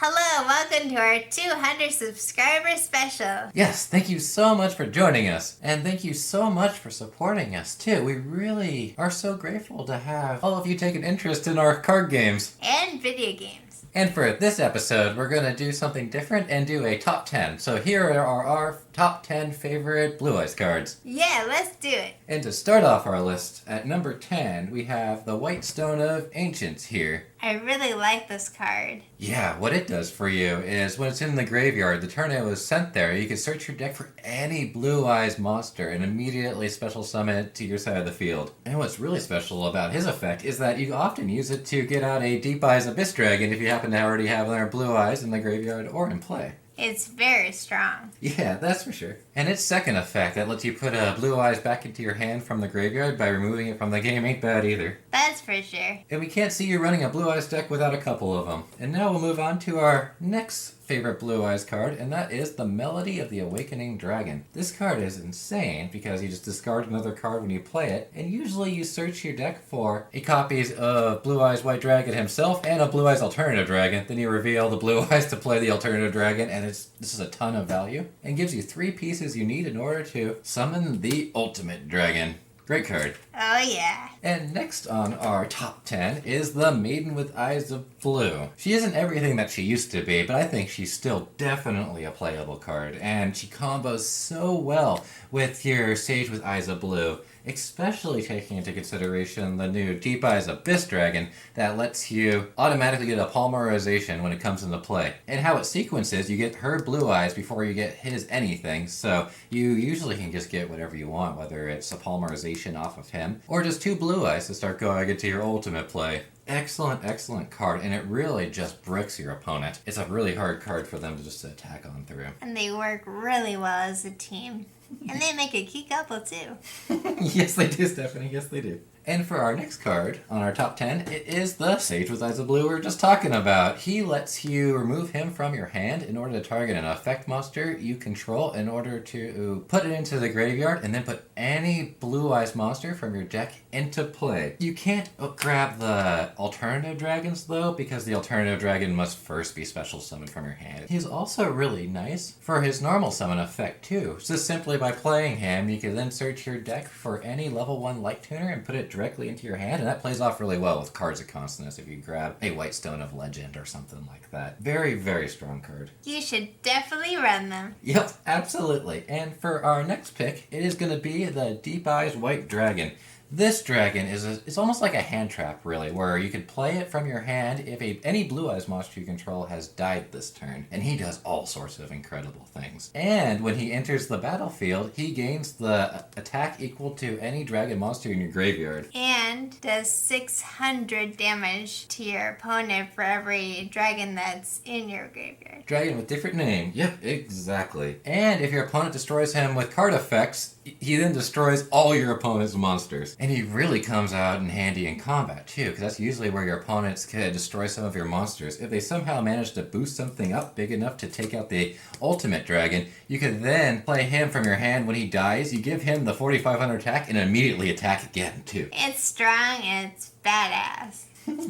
Hello, welcome to our 200 subscriber special. Yes, thank you so much for joining us. And thank you so much for supporting us, too. We really are so grateful to have all of you take an interest in our card games. And video games. And for this episode, we're going to do something different and do a top 10. So here are our top 10 favorite Blue Eyes cards. Yeah, let's do it. And to start off our list, at number 10, we have the White Stone of Ancients here. I really like this card. Yeah, what it does for you is when it's in the graveyard, the turn it was sent there, you can search your deck for any Blue Eyes monster and immediately special summon it to your side of the field. And what's really special about his effect is that you often use it to get out a Deep Eyes Abyss Dragon if you happen to already have their Blue Eyes in the graveyard or in play. It's very strong. Yeah, that's for sure. And its second effect that lets you put Blue Eyes back into your hand from the graveyard by removing it from the game ain't bad either. That's for sure. And we can't see you running a Blue Eyes deck without a couple of them. And now we'll move on to our next favorite Blue Eyes card, and that is the Melody of the Awakening Dragon. This card is insane because you just discard another card when you play it, and usually you search your deck for a copies of Blue Eyes White Dragon himself and a Blue Eyes Alternative Dragon. Then you reveal the Blue Eyes to play the Alternative Dragon, and this is a ton of value, and gives you 3 pieces you need in order to summon the Ultimate Dragon. Great card. Oh yeah. And next on our top 10 is the Maiden with Eyes of Blue. She isn't everything that she used to be, but I think she's still definitely a playable card, and she combos so well with your Sage with Eyes of Blue, especially taking into consideration the new Deep Eyes Abyss Dragon that lets you automatically get a polymerization when it comes into play. And how it sequences, you get her Blue Eyes before you get his anything, so you usually can just get whatever you want, whether it's a polymerization off of him, or just 2 Blue Eyes to start going into your ultimate play. Excellent, excellent card, and it really just bricks your opponent. It's a really hard card for them to just attack on through. And they work really well as a team. And they make a cute couple too. Yes, they do, Stephanie. Yes, they do. And for our next card on our top 10, it is the Sage with Eyes of Blue we were just talking about. He lets you remove him from your hand in order to target an effect monster you control in order to put it into the graveyard and then put any Blue Eyes monster from your deck into play. You can't grab the Alternative Dragons though, because the Alternative Dragon must first be special summoned from your hand. He's also really nice for his normal summon effect too. Just simply by playing him, you can then search your deck for any level 1 Light Tuner and put it directly into your hand, and that plays off really well with Cards of Consonance if you grab a White Stone of Legend or something like that. Very, very strong card. You should definitely run them. Yep, absolutely. And for our next pick, it is going to be the Deep Eyes White Dragon. This dragon is almost like a hand trap, really, where you can play it from your hand if any Blue Eyes monster you control has died this turn, and he does all sorts of incredible things. And when he enters the battlefield, he gains the attack equal to any dragon monster in your graveyard. And does 600 damage to your opponent for every dragon that's in your graveyard. Dragon with different name. Yep, exactly. And if your opponent destroys him with card effects, he then destroys all your opponent's monsters. And he really comes out in handy in combat too, because that's usually where your opponents can destroy some of your monsters. If they somehow manage to boost something up big enough to take out the Ultimate Dragon, you can then play him from your hand. When he dies, you give him the 4,500 attack and immediately attack again too. It's strong and it's badass.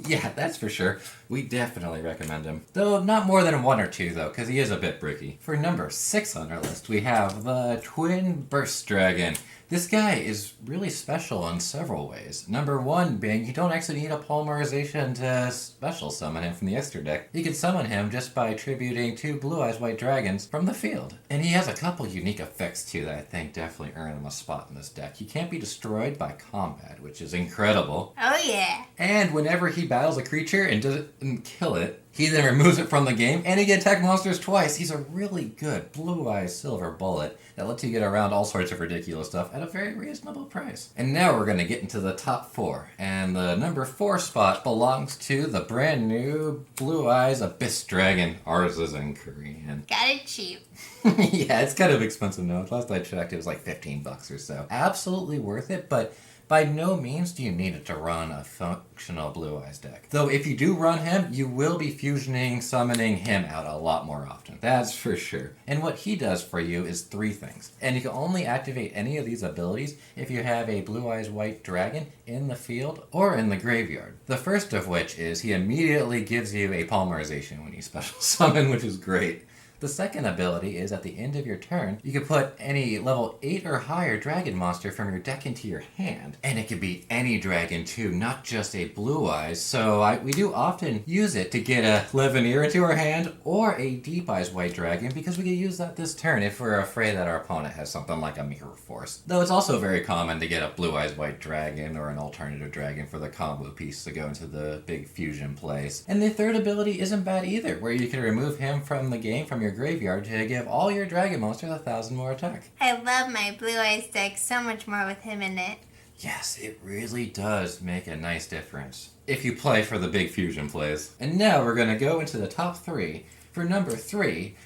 Yeah, that's for sure. We definitely recommend him. Though not more than 1 or 2 though, because he is a bit bricky. For number 6 on our list, we have the Twin Burst Dragon. This guy is really special in several ways. Number 1 being you don't actually need a polymerization to special summon him from the extra deck. You can summon him just by attributing 2 Blue Eyes White Dragons from the field. And he has a couple unique effects too that I think definitely earn him a spot in this deck. He can't be destroyed by combat, which is incredible. Oh yeah. And whenever he battles a creature and doesn't kill it, he then removes it from the game, and he can attack monsters twice. He's a really good Blue Eyes Silver Bullet that lets you get around all sorts of ridiculous stuff at a very reasonable price. And now we're going to get into the top 4. And the number 4 spot belongs to the brand new Blue Eyes Abyss Dragon. Ours is in Korean. Got it cheap. Yeah, it's kind of expensive now. Last I checked, it was like $15 or so. Absolutely worth it, but by no means do you need it to run a functional Blue Eyes deck. Though if you do run him, you will be fusioning, summoning him out a lot more often. That's for sure. And what he does for you is 3 things. And you can only activate any of these abilities if you have a Blue Eyes White Dragon in the field or in the graveyard. The first of which is he immediately gives you a Polymerization when you special summon, which is great. The second ability is at the end of your turn, you can put any level 8 or higher dragon monster from your deck into your hand. And it could be any dragon too, not just a Blue Eyes. So we do often use it to get a Leveneer into our hand or a Deep Eyes White Dragon because we can use that this turn if we're afraid that our opponent has something like a Mirror Force. Though it's also very common to get a Blue Eyes White Dragon or an alternative dragon for the combo piece to go into the big fusion place. And the third ability isn't bad either, where you can remove him from the game from your graveyard to give all your dragon monsters 1,000 more attack. I love my Blue Eyes deck so much more with him in it. Yes, it really does make a nice difference if you play for the big fusion plays. And now we're going to go into the top 3. For number 3,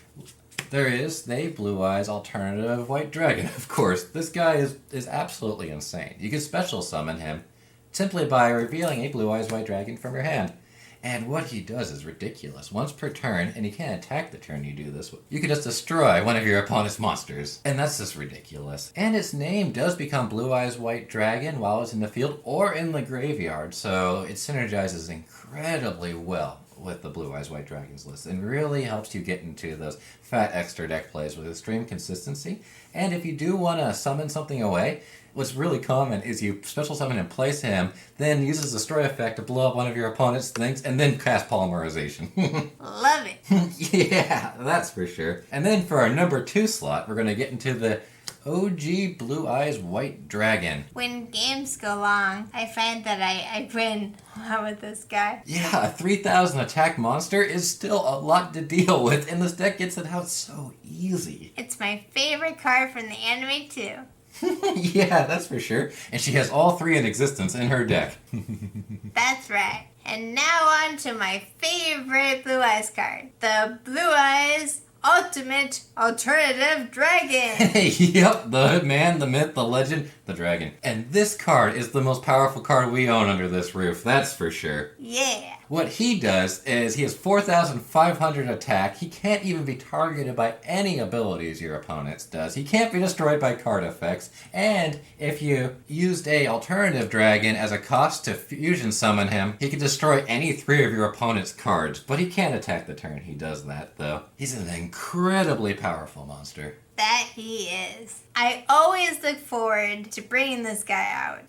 there is the Blue Eyes alternative White Dragon, of course. This guy is absolutely insane. You can special summon him simply by revealing a Blue Eyes White Dragon from your hand. And what he does is ridiculous. Once per turn, and he can't attack the turn you do this, you can just destroy one of your opponent's monsters. And that's just ridiculous. And its name does become Blue Eyes White Dragon while it's in the field or in the graveyard, so it synergizes incredibly well with the Blue Eyes White Dragons list and really helps you get into those fat extra deck plays with extreme consistency. And if you do want to summon something away, what's really common is you special summon and place him, then uses the destroy effect to blow up one of your opponent's things, and then cast Polymerization. Love it. Yeah, that's for sure. And then for our number 2 slot, we're going to get into the OG Blue Eyes White Dragon. When games go long, I find that I win with this guy. Yeah, a 3,000 attack monster is still a lot to deal with, and this deck gets it out so easy. It's my favorite card from the anime too. Yeah, that's for sure. And she has all 3 in existence in her deck. That's right. And now on to my favorite Blue Eyes card. The Blue Eyes Ultimate Alternative Dragon. Yep, the man, the myth, the legend, the dragon. And this card is the most powerful card we own under this roof, that's for sure. Yeah. What he does is he has 4,500 attack. He can't even be targeted by any abilities your opponent's does. He can't be destroyed by card effects. And if you used a alternative dragon as a cost to fusion summon him, he can destroy any 3 of your opponent's cards. But he can't attack the turn he does that, though. He's an incredibly powerful monster. That he is. I always look forward to bringing this guy out.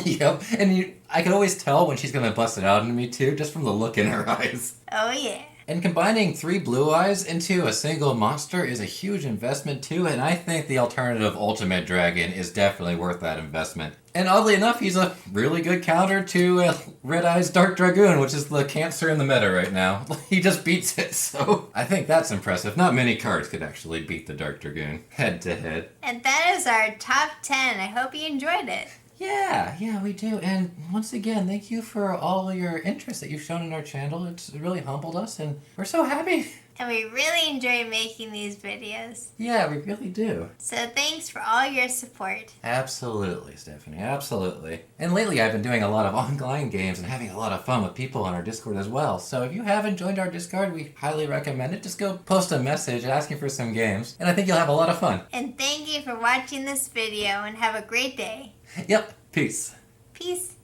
Yep, and I can always tell when she's going to bust it out into me too, just from the look in her eyes. Oh yeah. And combining 3 Blue Eyes into a single monster is a huge investment too, and I think the alternative Ultimate Dragon is definitely worth that investment. And oddly enough, he's a really good counter to Red Eyes Dark Dragoon, which is the cancer in the meta right now. He just beats it, so I think that's impressive. Not many cards could actually beat the Dark Dragoon, head to head. And that is our top 10. I hope you enjoyed it. Yeah, we do. And once again, thank you for all your interest that you've shown in our channel. It's really humbled us, and we're so happy. And we really enjoy making these videos. Yeah, we really do. So thanks for all your support. Absolutely, Stephanie, absolutely. And lately I've been doing a lot of online games and having a lot of fun with people on our Discord as well. So if you haven't joined our Discord, we highly recommend it. Just go post a message asking for some games, and I think you'll have a lot of fun. And thank you for watching this video, and have a great day. Yep, peace. Peace.